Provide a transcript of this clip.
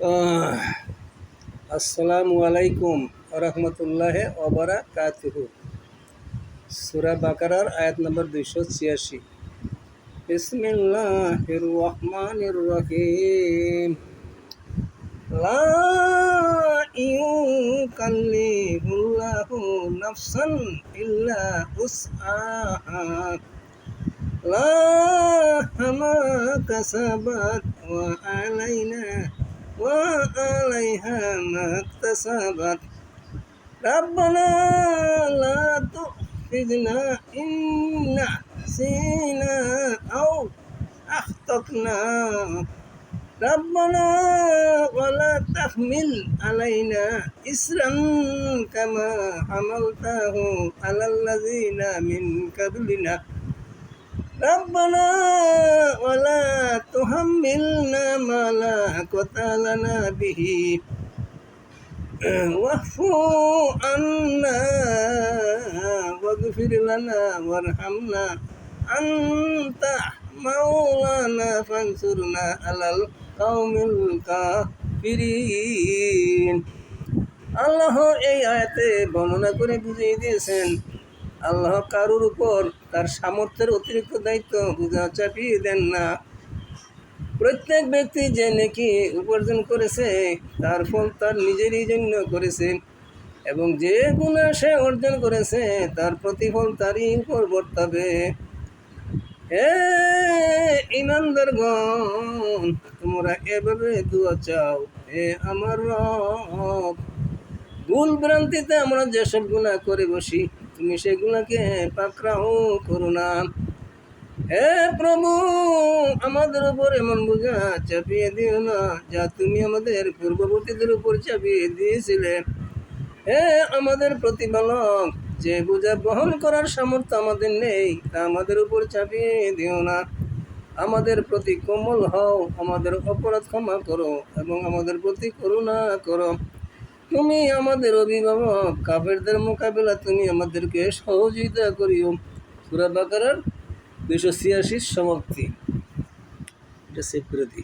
আহ, আসসালামু আলাইকুম রহমতুল্লাহ ওবারাকাতুহু। সূরা বাকারার আয়াত নম্বর 286। বিসমিল্লাহির রহমানির রহিম। লা ইউকাল্লিফুল্লাহু নাফসান ইল্লা উসআহা লাহা মা কাসাবাত ওয়া আলাইহা মা ইকতাসাবাত। ربنا لا تؤاخذنا إن نسينا أو أخطأنا ربنا ولا تحمل علينا إصرا كما حملته على الذين من قبلنا ربنا ولا تحملنا ما لا طاقة لنا به واعف عنا واغفر لنا وارحمنا أنت مولانا فانصرنا على القوم الكافرين। আল্লাহ এই আয়াতে বর্ণনা করে বুঝিয়ে দিয়েছেন, আল্লাহ কারোর উপর তার সামর্থ্যের অতিরিক্ত দায়িত্ব বোঝা চাপিয়ে দেন না। প্রত্যেক ব্যক্তি যে নেকি উপার্জন করেছে তার ফল তার নিজেরই জন্য করেছে, এবং যে গুনাহ সে অর্জন করেছে তার প্রতিফল তারই উপর বর্তাবে। হে ঈমানদারগণ, তোমরা এভাবে দোয়া চাও, হে আমার রব, ভুল ভ্রান্তিতে আমরা যেসব গুনাহ করে বসি তুমি সেগুলোকে পাকড়াও করো না। হে প্রভু, আমাদের উপর এমন বোঝা চাপিয়ে দিও না যা তুমি আমাদের পূর্ববর্তীদের উপর চাপিয়ে দিয়েছিলে। হে আমাদের প্রতিপালক, যে বোঝা বহন করার সামর্থ্য আমাদের নেই তা আমাদের উপর চাপিয়ে দিও না। আমাদের প্রতি কোমল হও, আমাদের অপরাধ ক্ষমা করো এবং আমাদের প্রতি করুণা করো। তুমি আমাদের অভিভাবক, কাফেরদের মোকাবিলা তুমি আমাদেরকে সহযোগিতা করিও। সূরা বাকারার 286 সমাপ্তি। এটা সেভ করে দিই।